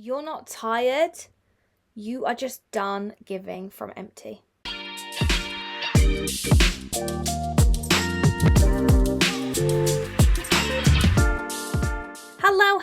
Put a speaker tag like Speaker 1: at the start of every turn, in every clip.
Speaker 1: You're not tired. You are just done giving from empty. Hello,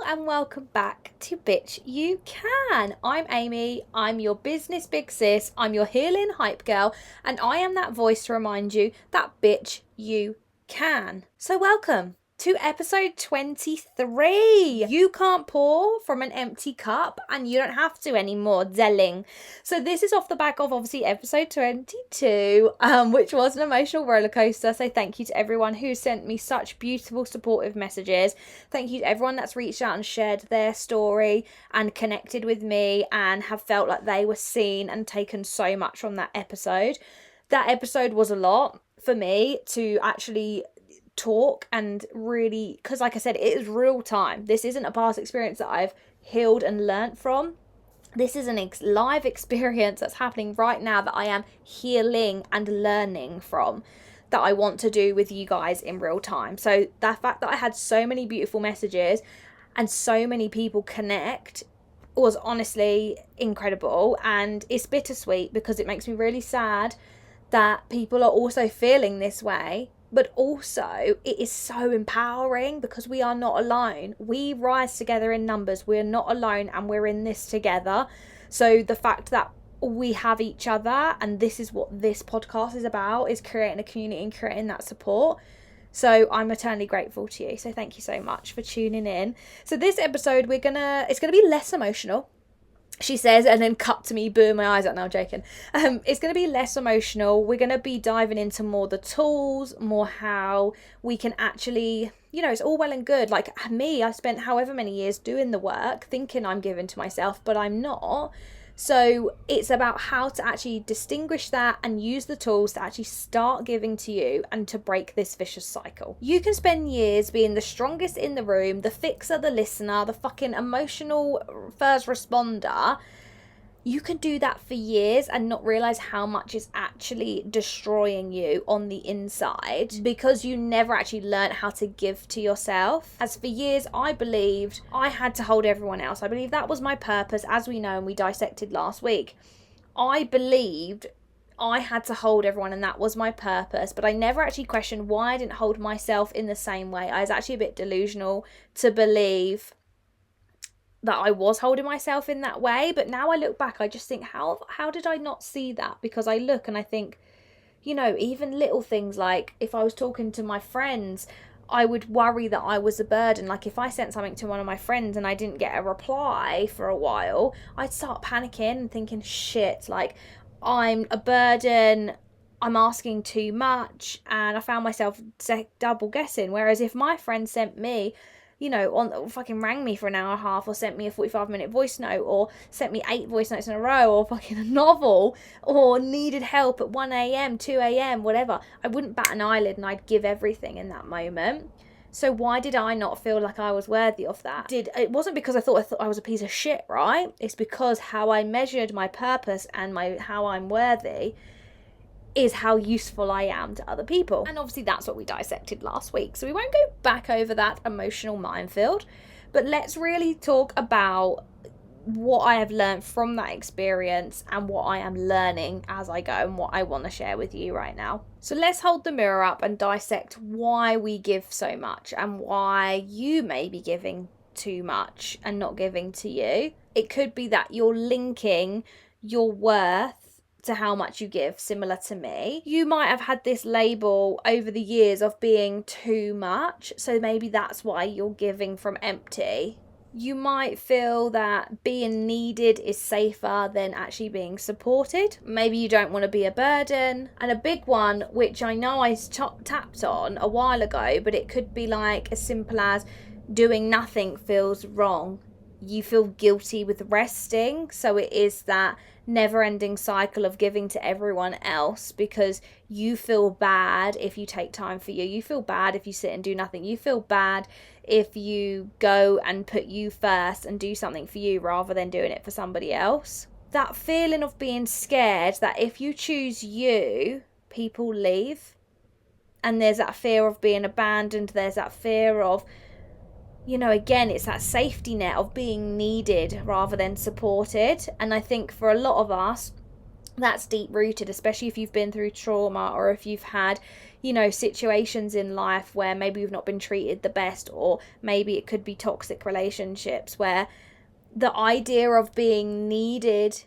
Speaker 1: and welcome back to Bitch You Can. I'm Amy, I'm your business big sis, I'm your healing hype girl, and I am that voice to remind you that bitch you can. So welcome to episode 23. You can't pour from an empty cup, and you don't have to anymore, darling. So this is off the back of obviously episode 22, which was an emotional roller coaster. So thank you to everyone who sent me such beautiful supportive messages. Thank you to everyone that's reached out and shared their story and connected with me and have felt like they were seen and taken so much from that episode. That episode was a lot for me to actually talk and really, because like I said, it is real time. This isn't a past experience that I've healed and learnt from. This is an live experience that's happening right now that I am healing and learning from, that I want to do with you guys in real time. So the fact that I had so many beautiful messages and so many people connect was honestly incredible, and it's bittersweet because it makes me really sad that people are also feeling this way. But also, it is so empowering because we are not alone. We rise together in numbers. We're not alone, and we're in this together. So the fact that we have each other, and this is what this podcast is about, is creating a community and creating that support. So I'm eternally grateful to you. So thank you so much for tuning in. So this episode, it's gonna be less emotional. She says, and then cut to me, booing my eyes out. Now, joking. It's going to be less emotional. We're going to be diving into more the tools, more how we can actually, it's all well and good. Like me, I spent however many years doing the work, thinking I'm giving to myself, but I'm not. So it's about how to actually distinguish that and use the tools to actually start giving to you and to break this vicious cycle. You can spend years being the strongest in the room, the fixer, the listener, the fucking emotional first responder. You can do that for years and not realize how much is actually destroying you on the inside because you never actually learned how to give to yourself. As for years, I believed I had to hold everyone else. I believe that was my purpose, as we know and we dissected last week. I believed I had to hold everyone and that was my purpose, but I never actually questioned why I didn't hold myself in the same way. I was actually a bit delusional to believe that I was holding myself in that way. But now I look back, I just think, how did I not see that? Because I look and I think, even little things like if I was talking to my friends, I would worry that I was a burden. Like if I sent something to one of my friends and I didn't get a reply for a while, I'd start panicking and thinking, shit, like I'm a burden, I'm asking too much. And I found myself double guessing. Whereas if my friend sent me, fucking rang me for an hour and a half, or sent me a 45-minute voice note, or sent me 8 voice notes in a row, or fucking a novel, or needed help at 1 a.m, 2 a.m, whatever, I wouldn't bat an eyelid and I'd give everything in that moment. So why did I not feel like I was worthy of that? It wasn't because I thought I was a piece of shit, right? It's because how I measured my purpose and how I'm worthy is how useful I am to other people. And obviously that's what we dissected last week. So we won't go back over that emotional minefield, but let's really talk about what I have learned from that experience and what I am learning as I go and what I want to share with you right now. So let's hold the mirror up and dissect why we give so much and why you may be giving too much and not giving to you. It could be that you're linking your worth to how much you give, similar to me. You might have had this label over the years of being too much, so maybe that's why you're giving from empty. You might feel that being needed is safer than actually being supported. Maybe you don't want to be a burden. And a big one, which I know I tapped on a while ago, but it could be like as simple as doing nothing feels wrong. You feel guilty with resting, so it is that never-ending cycle of giving to everyone else because you feel bad if you take time for you. You feel bad if you sit and do nothing. You feel bad if you go and put you first and do something for you rather than doing it for somebody else. That feeling of being scared that if you choose you, people leave. And there's that fear of being abandoned. There's that fear of again, it's that safety net of being needed rather than supported. And I think for a lot of us, that's deep rooted, especially if you've been through trauma, or if you've had, situations in life where maybe you've not been treated the best, or maybe it could be toxic relationships where the idea of being needed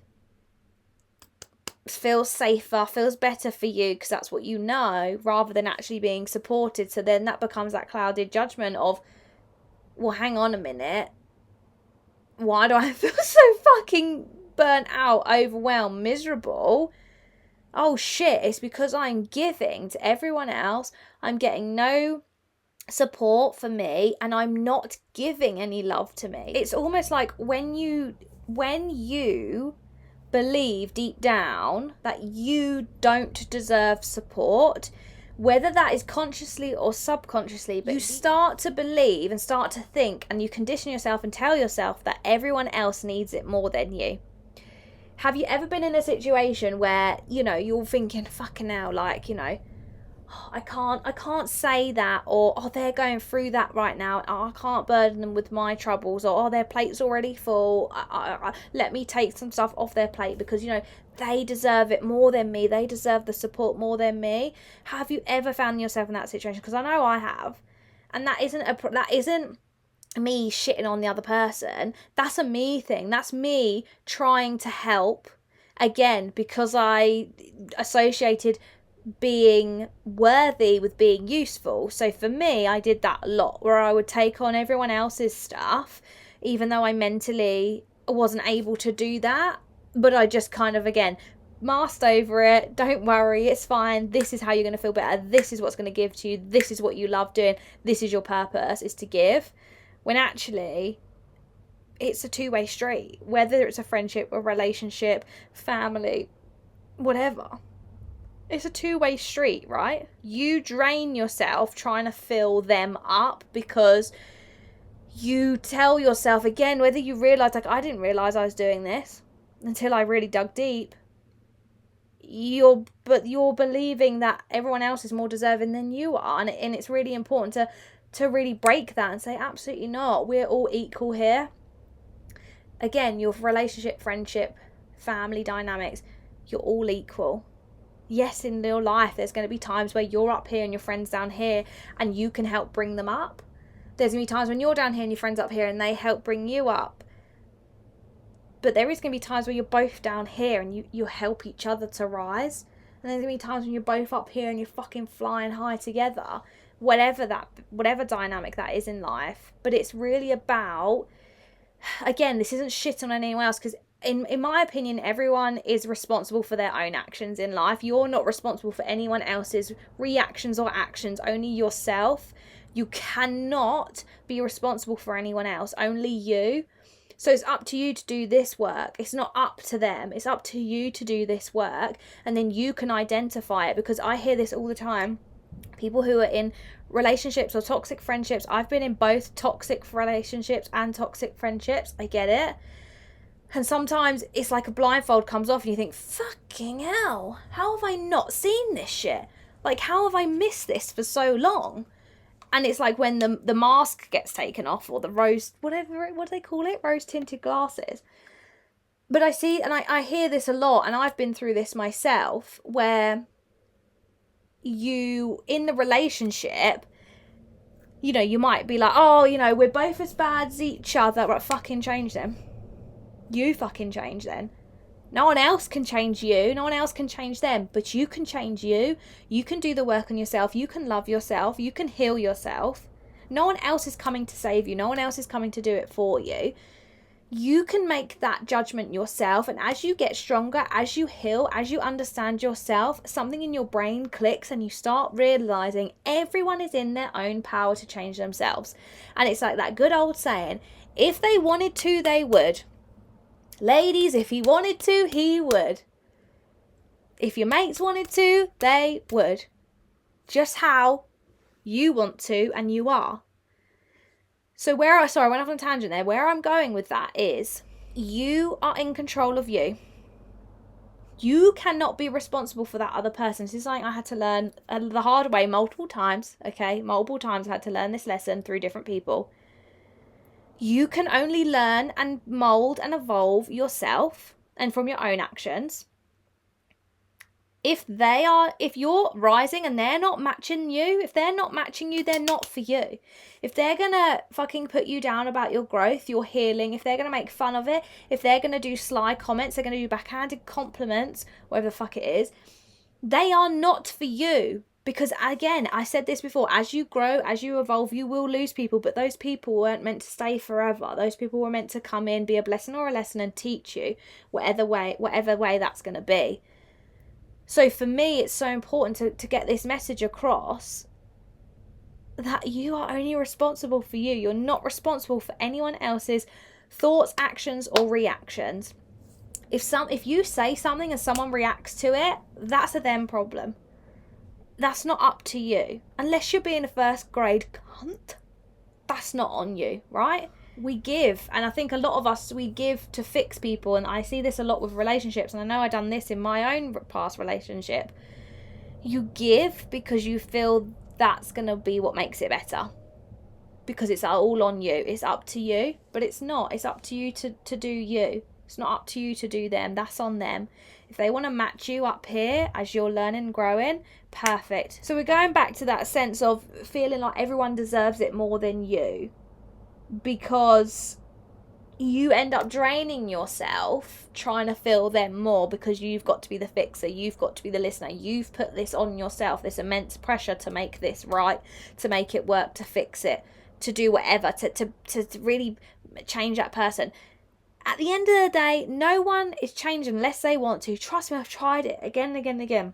Speaker 1: feels safer, feels better for you because that's what you know, rather than actually being supported. So then that becomes that clouded judgment of, well, hang on a minute, why do I feel so fucking burnt out, overwhelmed, miserable? Oh shit, it's because I'm giving to everyone else, I'm getting no support for me, and I'm not giving any love to me. It's almost like when you believe deep down that you don't deserve support, whether that is consciously or subconsciously, but you start to believe and start to think, and you condition yourself and tell yourself that everyone else needs it more than you. Have you ever been in a situation where, you're thinking, fucking hell, like, I can't say that, or, oh, they're going through that right now, I can't burden them with my troubles, or, oh, their plate's already full, let me take some stuff off their plate because, they deserve it more than me, they deserve the support more than me. Have you ever found yourself in that situation? Because I know I have. And that isn't me shitting on the other person. That's a me thing. That's me trying to help, again, because I associated being worthy with being useful. So for me, I did that a lot, where I would take on everyone else's stuff, even though I mentally wasn't able to do that. But I just kind of, again, masked over it. Don't worry, it's fine. This is how you're going to feel better. This is what's going to give to you. This is what you love doing. This is your purpose, is to give. When actually, it's a two-way street. Whether it's a friendship, a relationship, family, whatever. It's a two-way street, right? You drain yourself trying to fill them up because you tell yourself, again, whether you realise, like, I didn't realise I was doing this until I really dug deep. You're believing that everyone else is more deserving than you are, and it's really important to really break that and say, absolutely not. We're all equal here. Again, your relationship, friendship, family dynamics, you're all equal. Yes, in real life, there's going to be times where you're up here and your friend's down here and you can help bring them up. There's going to be times when you're down here and your friend's up here and they help bring you up. But there is going to be times where you're both down here and you help each other to rise. And there's going to be times when you're both up here and you're fucking flying high together. Whatever dynamic that is in life. But it's really about, again, this isn't shit on anyone else, because in my opinion, everyone is responsible for their own actions in life. You're not responsible for anyone else's reactions or actions, only yourself. You cannot be responsible for anyone else, only you. So it's up to you to do this work. It's not up to them. It's up to you to do this work, and then you can identify it, because I hear this all the time. People who are in relationships or toxic friendships. I've been in both toxic relationships and toxic friendships. I get it. And sometimes it's like a blindfold comes off and you think, fucking hell, how have I not seen this shit? Like, how have I missed this for so long? And it's like when the mask gets taken off, or the rose, what do they call it? Rose tinted glasses. But I see, and I hear this a lot, and I've been through this myself, where you, in the relationship, you might be like, oh, we're both as bad as each other. Right, fucking change them. You fucking change then. No one else can change you. No one else can change them. But you can change you. You can do the work on yourself. You can love yourself. You can heal yourself. No one else is coming to save you. No one else is coming to do it for you. You can make that judgment yourself. And as you get stronger, as you heal, as you understand yourself, something in your brain clicks and you start realizing everyone is in their own power to change themselves. And it's like that good old saying, if they wanted to, they would. Ladies, if he wanted to, he would. If your mates wanted to, they would. Just how you want to, and you are. So I went off on a tangent there. Where I'm going with that is, you are in control of you. You cannot be responsible for that other person. This is something I had to learn the hard way multiple times. Okay, multiple times I had to learn this lesson through different people. You can only learn and mold and evolve yourself and from your own actions. If you're rising and they're not matching you, they're not for you. If they're gonna fucking put you down about your growth, your healing, if they're gonna make fun of it, if they're gonna do sly comments, they're gonna do backhanded compliments, whatever the fuck it is, they are not for you. Because again, I said this before, as you grow, as you evolve, you will lose people, but those people weren't meant to stay forever. Those people were meant to come in, be a blessing or a lesson, and teach you whatever way that's going to be. So for me, it's so important to get this message across that you are only responsible for you. You're not responsible for anyone else's thoughts, actions, or reactions. If you say something and someone reacts to it, that's a them problem. That's not up to you. Unless you're being a first grade cunt, that's not on you, right? We give, and I think a lot of us, we give to fix people, and I see this a lot with relationships, and I know I've done this in my own past relationship. You give because you feel that's going to be what makes it better. Because it's all on you. It's up to you, but it's not. It's up to you to do you. It's not up to you to do them. That's on them. If they want to match you up here as you're learning and growing, perfect. So we're going back to that sense of feeling like everyone deserves it more than you, because you end up draining yourself trying to fill them more, because you've got to be the fixer, you've got to be the listener, you've put this on yourself, this immense pressure to make this right, to make it work, to fix it, to do whatever, to really change that person. At the end of the day, no one is changing unless they want to. Trust me, I've tried it again and again and again.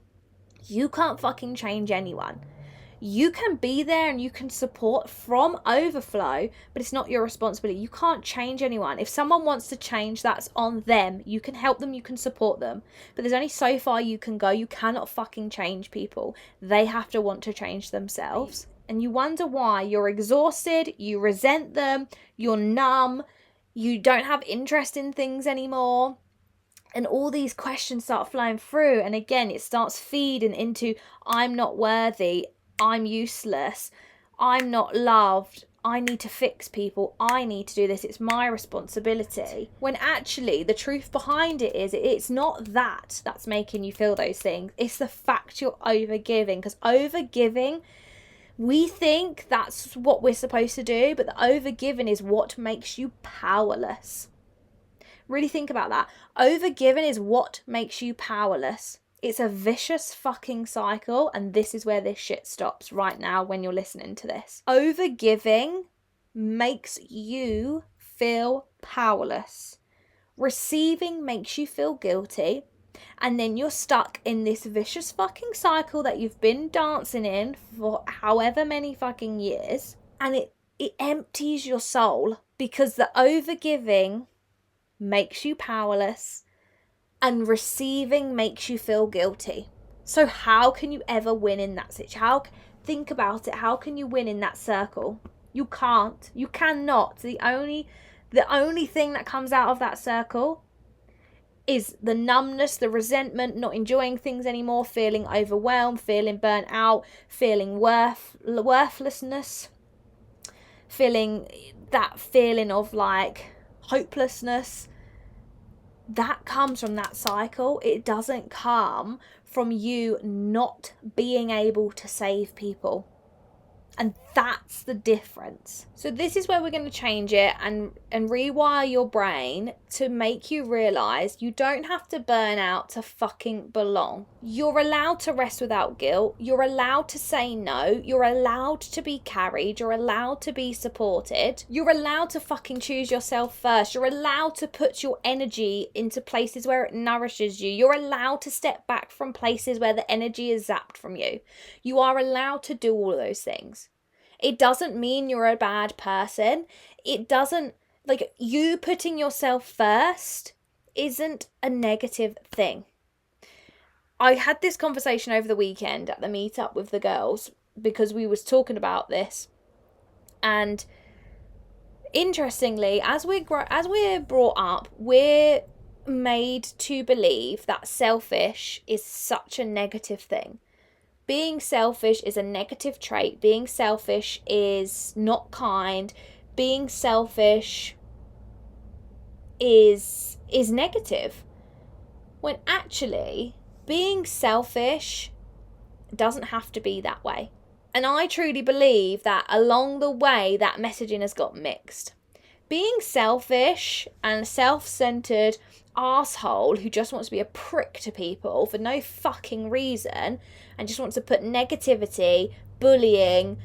Speaker 1: You can't fucking change anyone. You can be there and you can support from overflow, but it's not your responsibility. You can't change anyone. If someone wants to change, that's on them. You can help them, you can support them, but there's only so far you can go. You cannot fucking change people. They have to want to change themselves. And you wonder why you're exhausted, you resent them, you're numb, you don't have interest in things anymore. And all these questions start flowing through. And again, it starts feeding into, I'm not worthy, I'm useless, I'm not loved, I need to fix people, I need to do this, it's my responsibility. When actually the truth behind it is, it's not that's making you feel those things. It's the fact you're overgiving. Because overgiving, we think that's what we're supposed to do, but the overgiving is what makes you powerless. Really think about that. Overgiving is what makes you powerless. It's a vicious fucking cycle, and this is where this shit stops right now when you're listening to this. Overgiving makes you feel powerless. Receiving makes you feel guilty, and then you're stuck in this vicious fucking cycle that you've been dancing in for however many fucking years, and it empties your soul, because the overgiving makes you powerless and receiving makes you feel guilty. So how can you ever win in that situation? Think about it. How can you win in that circle? You can't. You cannot. The only thing that comes out of that circle is the numbness, the resentment, not enjoying things anymore, feeling overwhelmed, feeling burnt out, feeling worthlessness, feeling that feeling of like hopelessness. That comes from that cycle. It doesn't come from you not being able to save people. And that's the difference. So this is where we're going to change it and rewire your brain to make you realize you don't have to burn out to fucking belong. You're allowed to rest without guilt. You're allowed to say no. You're allowed to be carried. You're allowed to be supported. You're allowed to fucking choose yourself first. You're allowed to put your energy into places where it nourishes you. You're allowed to step back from places where the energy is zapped from you. You are allowed to do all of those things. It doesn't mean you're a bad person. It doesn't, like, you putting yourself first isn't a negative thing. I had this conversation over the weekend at the meetup with the girls because we was talking about this. And interestingly, as we're brought up, we're made to believe that selfish is such a negative thing. Being selfish is a negative trait. Being selfish is not kind. being selfish is negative, when actually being selfish doesn't have to be that way. And I truly believe that along the way that messaging has got mixed. Being selfish and self-centered asshole who just wants to be a prick to people for no fucking reason and just wants to put negativity, bullying,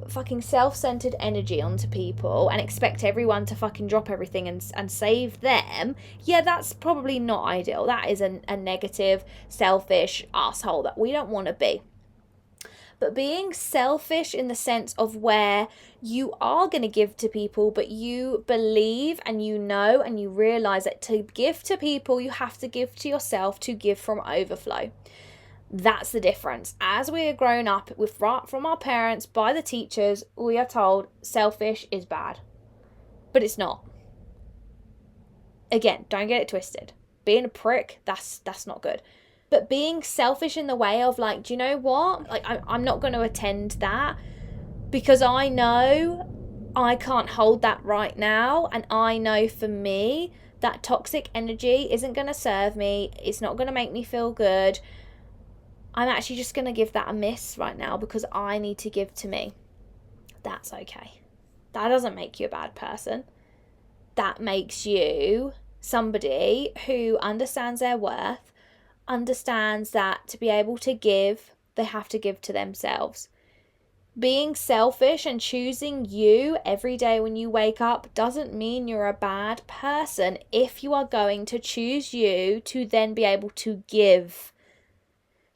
Speaker 1: fucking self-centered energy onto people and expect everyone to fucking drop everything and save them, yeah, that's probably not ideal. That is a negative, selfish asshole that we don't want to be. But being selfish in the sense of where you are going to give to people, but you believe and you know and you realize that to give to people, you have to give to yourself to give from overflow. That's the difference. As we are grown up from our parents, by the teachers, we are told selfish is bad. But it's not. Again, don't get it twisted. Being a prick, that's not good. But being selfish in the way of like, do you know what? Like, I'm not going to attend that because I know I can't hold that right now. And I know for me, that toxic energy isn't going to serve me. It's not going to make me feel good. I'm actually just going to give that a miss right now because I need to give to me. That's okay. That doesn't make you a bad person. That makes you somebody who understands their worth, understands that to be able to give, they have to give to themselves. Being selfish and choosing you every day when you wake up doesn't mean you're a bad person if you are going to choose you to then be able to give.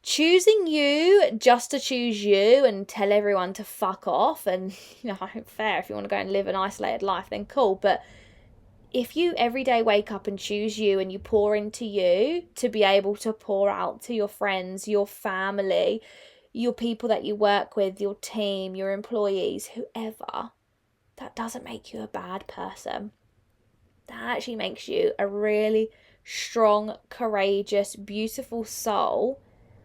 Speaker 1: Choosing you just to choose you and tell everyone to fuck off and, fair, if you want to go and live an isolated life, then cool, but if you every day wake up and choose you and you pour into you to be able to pour out to your friends, your family, your people that you work with, your team, your employees, whoever, that doesn't make you a bad person. That actually makes you a really strong, courageous, beautiful soul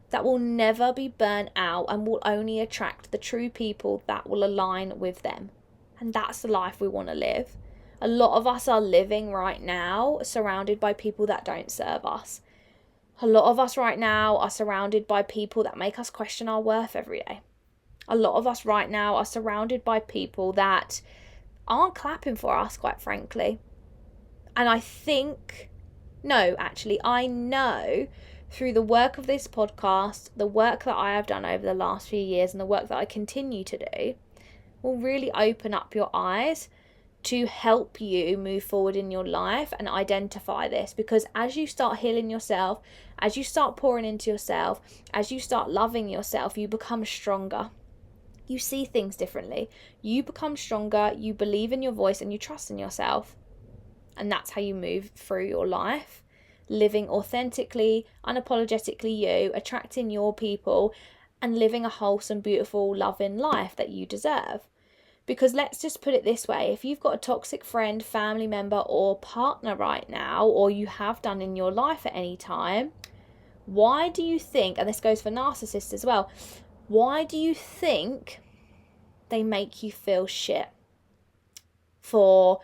Speaker 1: that will never be burnt out and will only attract the true people that will align with them. And that's the life we want to live. A lot of us are living right now surrounded by people that don't serve us. A lot of us right now are surrounded by people that make us question our worth every day. A lot of us right now are surrounded by people that aren't clapping for us, quite frankly. And I know through the work of this podcast, the work that I have done over the last few years and the work that I continue to do will really open up your eyes to help you move forward in your life and identify this. Because as you start healing yourself, as you start pouring into yourself, as you start loving yourself, you become stronger. You see things differently. You become stronger, you believe in your voice and you trust in yourself. And that's how you move through your life, living authentically, unapologetically you, attracting your people and living a wholesome, beautiful, loving life that you deserve. Because let's just put it this way, if you've got a toxic friend, family member or partner right now, or you have done in your life at any time, why do you think, and this goes for narcissists as well, why do you think they make you feel shit for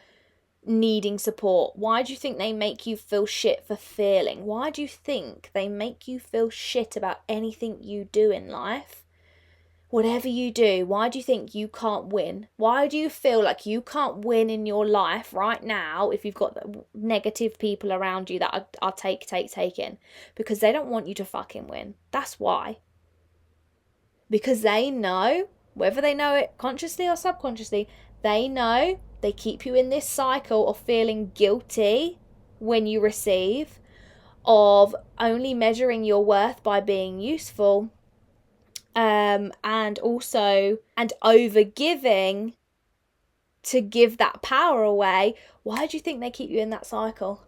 Speaker 1: needing support? Why do you think they make you feel shit for feeling? Why do you think they make you feel shit about anything you do in life? Whatever you do, why do you think you can't win? Why do you feel like you can't win in your life right now if you've got negative people around you that are taking? Because they don't want you to fucking win. That's why. Because they know, whether they know it consciously or subconsciously, they know they keep you in this cycle of feeling guilty when you receive, of only measuring your worth by being useful, and over giving to give that power away. Why do you think they keep you in that cycle?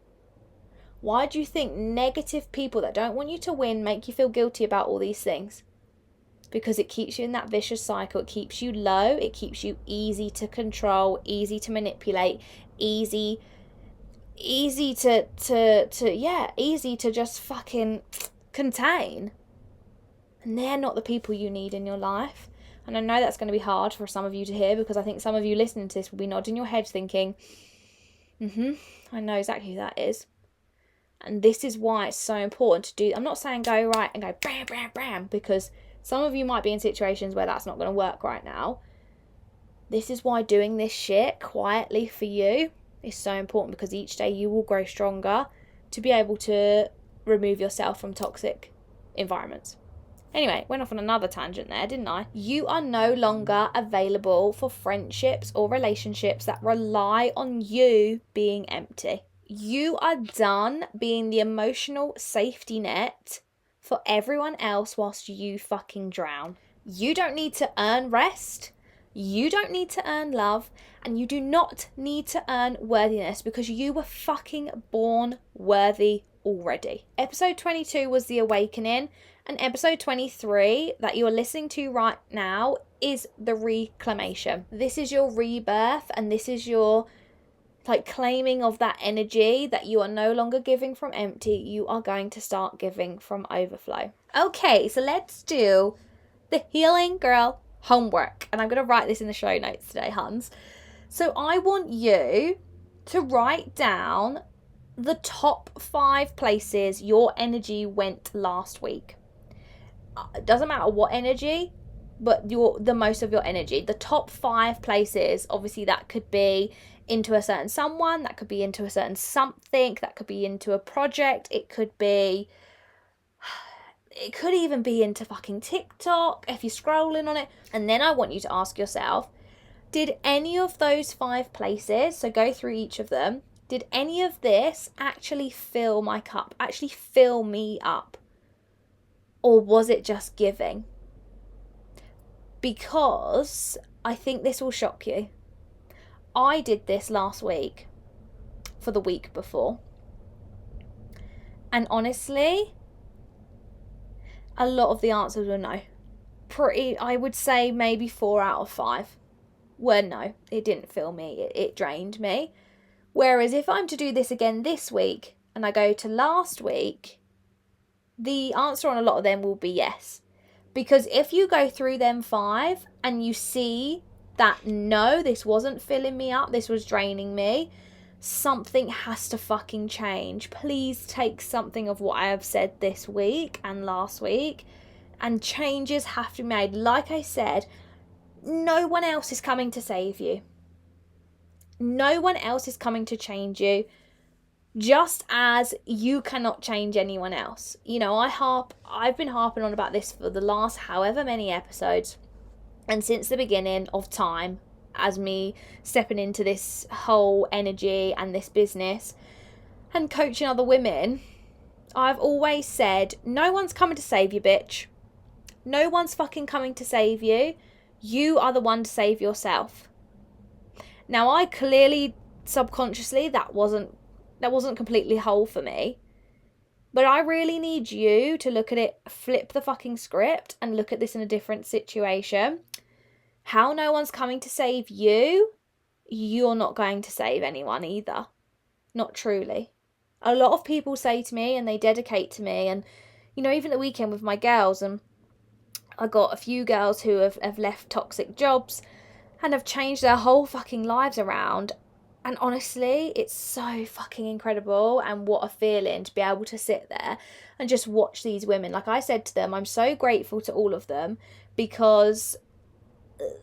Speaker 1: Why do you think negative people that don't want you to win make you feel guilty about all these things? Because it keeps you in that vicious cycle. It keeps you low. It keeps you easy to control, easy to manipulate, easy to just fucking contain. And they're not the people you need in your life. And I know that's going to be hard for some of you to hear, because I think some of you listening to this will be nodding your heads thinking, I know exactly who that is. And this is why it's so important to do. I'm not saying go right and go bam, bam, bam, because some of you might be in situations where that's not going to work right now. This is why doing this shit quietly for you is so important, because each day you will grow stronger to be able to remove yourself from toxic environments. Anyway, went off on another tangent there, didn't I? You are no longer available for friendships or relationships that rely on you being empty. You are done being the emotional safety net for everyone else whilst you fucking drown. You don't need to earn rest. You don't need to earn love. And you do not need to earn worthiness, because you were fucking born worthy already. Episode 22 was the awakening. And episode 23 that you're listening to right now is the reclamation. This is your rebirth, and this is your claiming of that energy that you are no longer giving from empty. You are going to start giving from overflow. Okay, so let's do the Healing Girl homework. And I'm going to write this in the show notes today, Hans. So I want you to write down the top 5 places your energy went last week. It doesn't matter what energy, but the most of your energy. The top 5 places, obviously that could be into a certain someone, that could be into a certain something, that could be into a project, it could even be into fucking TikTok if you're scrolling on it. And then I want you to ask yourself, did any of those 5 places, so go through each of them, did any of this actually fill my cup, actually fill me up? Or was it just giving? Because I think this will shock you. I did this last week for the week before. And honestly, a lot of the answers were no. I would say maybe 4 out of 5 were no. It didn't fill me. It drained me. Whereas if I'm to do this again this week and I go to last week, the answer on a lot of them will be yes. Because if you go through them 5 and you see that no, this wasn't filling me up, this was draining me, something has to fucking change. Please take something of what I have said this week and last week, and changes have to be made. Like I said, no one else is coming to save you. No one else is coming to change you. Just as you cannot change anyone else. You know, I've been harping on about this for the last however many episodes, and since the beginning of time, as me stepping into this whole energy and this business and coaching other women, I've always said, no one's coming to save you, bitch. No one's fucking coming to save you. You are the one to save yourself. Now, I clearly, subconsciously, that wasn't completely whole for me. But I really need you to look at it, flip the fucking script and look at this in a different situation. How no one's coming to save you, you're not going to save anyone either. Not truly. A lot of people say to me, and they dedicate to me, and, you know, even the weekend with my girls, and I got a few girls who have left toxic jobs and have changed their whole fucking lives around. And honestly, it's so fucking incredible, and what a feeling to be able to sit there and just watch these women. Like I said to them, I'm so grateful to all of them, because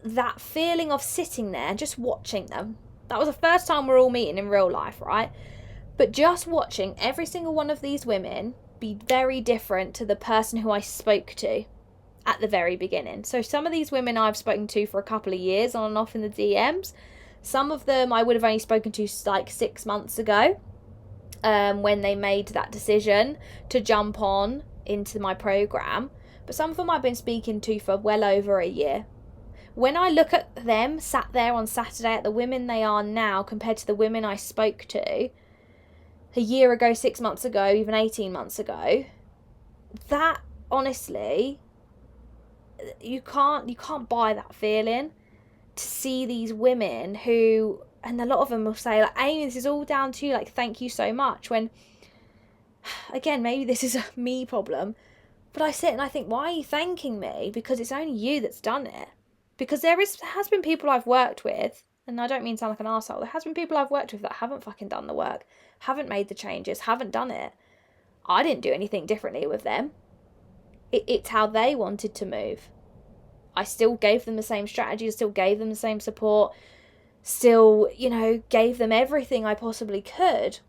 Speaker 1: that feeling of sitting there and just watching them, that was the first time we're all meeting in real life, right? But just watching every single one of these women be very different to the person who I spoke to at the very beginning. So some of these women I've spoken to for a couple of years on and off in the DMs. Some of them I would have only spoken to like 6 months ago, when they made that decision to jump on into my program. But some of them I've been speaking to for well over a year. When I look at them sat there on Saturday, at the women they are now compared to the women I spoke to a year ago, 6 months ago, even 18 months ago, that honestly, you can't buy that feeling. To see these women who, and a lot of them will say, like, Amy, this is all down to you, like, thank you so much. When, again, maybe this is a me problem, but I sit and I think, why are you thanking me? Because it's only you that's done it. Because has been people I've worked with, and I don't mean to sound like an arsehole, there has been people I've worked with that haven't fucking done the work, haven't made the changes, haven't done it. I didn't do anything differently with them. It's how they wanted to move. I still gave them the same strategy, still gave them the same support, still, gave them everything I possibly could.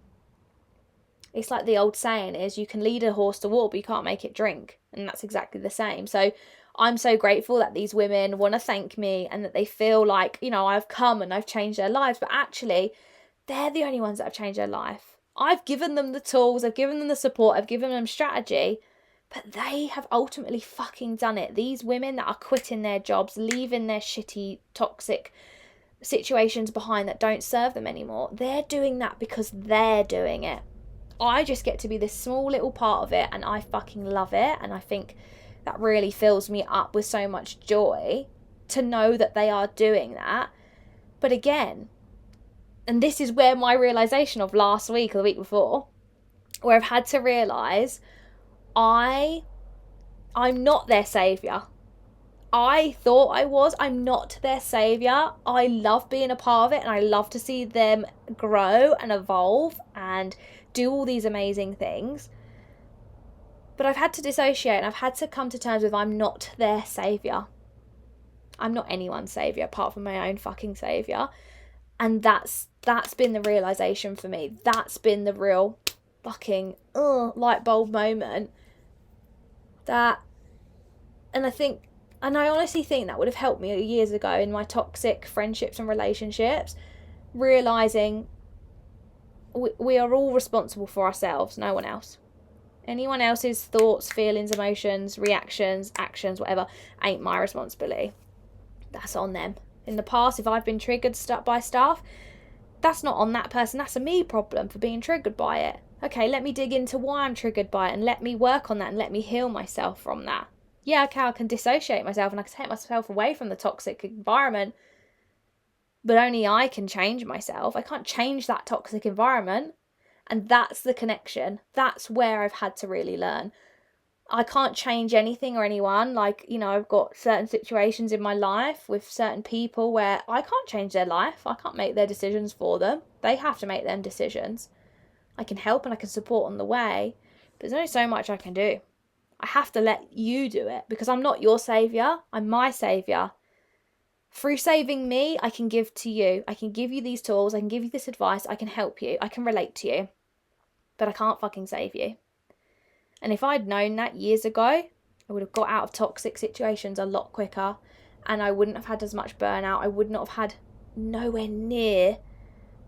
Speaker 1: It's like the old saying is, you can lead a horse to water, but you can't make it drink. And that's exactly the same. So I'm so grateful that these women want to thank me and that they feel like, I've come and I've changed their lives. But actually, they're the only ones that have changed their life. I've given them the tools, I've given them the support, I've given them strategy, but they have ultimately fucking done it. These women that are quitting their jobs, leaving their shitty, toxic situations behind that don't serve them anymore, they're doing that because they're doing it. I just get to be this small little part of it, and I fucking love it. And I think that really fills me up with so much joy to know that they are doing that. But again, and this is where my realization of last week or the week before, where I've had to realize I'm not their saviour. I thought I was. I'm not their saviour. I love being a part of it, and I love to see them grow and evolve and do all these amazing things. But I've had to dissociate, and I've had to come to terms with I'm not their saviour. I'm not anyone's saviour apart from my own fucking saviour. And that's been the realisation for me. That's been the real fucking light bulb moment. And I honestly think that would have helped me years ago in my toxic friendships and relationships, realising we are all responsible for ourselves, no one else. Anyone else's thoughts, feelings, emotions, reactions, actions, whatever, ain't my responsibility. That's on them. In the past, if I've been triggered by stuff, that's not on that person. That's a me problem for being triggered by it. Okay, let me dig into why I'm triggered by it and let me work on that and let me heal myself from that. Yeah, okay, I can dissociate myself and I can take myself away from the toxic environment, but only I can change myself. I can't change that toxic environment. And that's the connection. That's where I've had to really learn. I can't change anything or anyone. I've got certain situations in my life with certain people where I can't change their life. I can't make their decisions for them. They have to make them decisions. I can help and I can support on the way, but there's only so much I can do. I have to let you do it because I'm not your saviour. I'm my saviour. Through saving me, I can give to you. I can give you these tools. I can give you this advice. I can help you. I can relate to you. But I can't fucking save you. And if I'd known that years ago, I would have got out of toxic situations a lot quicker, and I wouldn't have had as much burnout. I would not have had nowhere near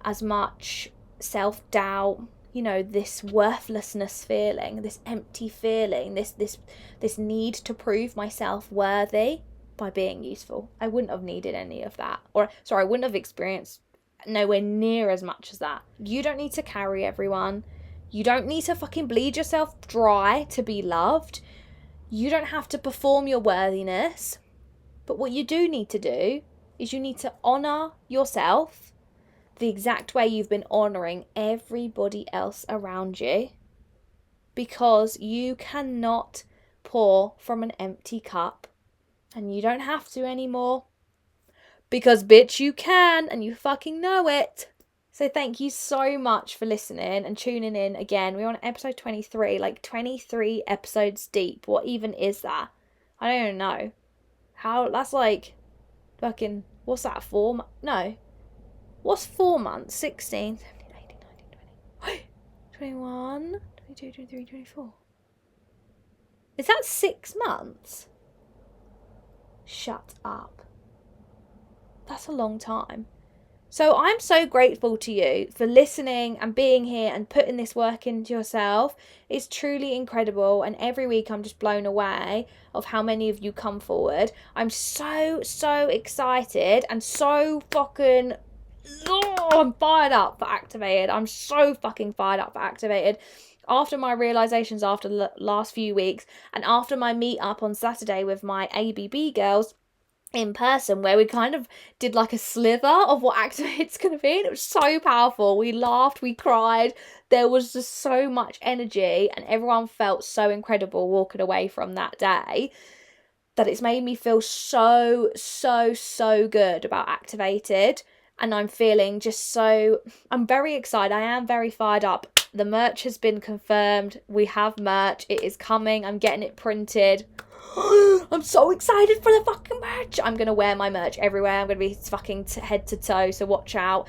Speaker 1: as much self-doubt, this worthlessness feeling, this empty feeling, this need to prove myself worthy by being useful. I wouldn't have needed any of that. I wouldn't have experienced nowhere near as much as that. You don't need to carry everyone. You don't need to fucking bleed yourself dry to be loved. You don't have to perform your worthiness. But what you do need to do is you need to honour yourself the exact way you've been honouring everybody else around you. Because you cannot pour from an empty cup. And you don't have to anymore. Because bitch, you can, and you fucking know it. So thank you so much for listening and tuning in again. We're on episode 23, 23 episodes deep. What even is that? I don't even know. That's fucking, what's that, 4 months? No. What's 4 months? 16, 17, 18, 19, 20, 21, 22, 23, 24. Is that 6 months? Shut up. That's a long time. So I'm so grateful to you for listening and being here and putting this work into yourself. It's truly incredible. And every week I'm just blown away of how many of you come forward. I'm so excited and so fucking... I'm fired up for Activated. I'm so fucking fired up for Activated. After my realizations after the last few weeks and after my meet up on Saturday with my ABB girls in person, where we kind of did a slither of what Activate's going to be, and it was so powerful. We laughed, we cried, there was just so much energy, and everyone felt so incredible walking away from that day. that it's made me feel so, so, so good about Activated. And I'm feeling just so, I'm very excited. I am very fired up. The merch has been confirmed. We have merch. It is coming. I'm getting it printed. I'm so excited for the fucking merch. I'm going to wear my merch everywhere. I'm going to be fucking head to toe, so watch out.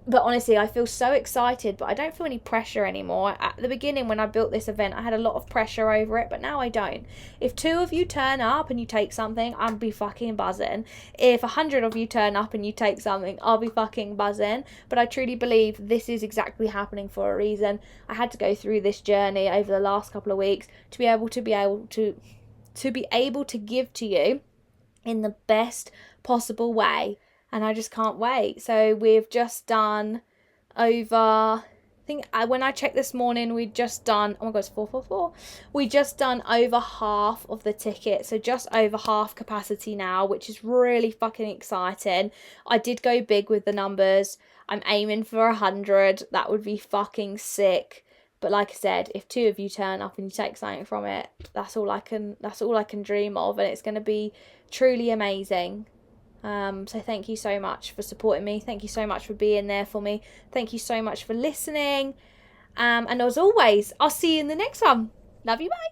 Speaker 1: But honestly, I feel so excited, but I don't feel any pressure anymore. At the beginning, when I built this event, I had a lot of pressure over it, but now I don't. If 2 of you turn up and you take something, I'll be fucking buzzing. If 100 of you turn up and you take something, I'll be fucking buzzing. But I truly believe this is exactly happening for a reason. I had to go through this journey over the last couple of weeks to be able to give to you in the best possible way. And I just can't wait. So we've just done over, I think when I checked this morning, we'd just done, oh my god, it's 444. We just done over half of the ticket. So just over half capacity now, which is really fucking exciting. I did go big with the numbers. I'm aiming for 100. That would be fucking sick. But like I said, if 2 of you turn up and you take something from it, that's all I can dream of. And it's going to be truly amazing. So thank you so much for supporting me. Thank you so much for being there for me. Thank you so much for listening. And as always, I'll see you in the next one. Love you, bye.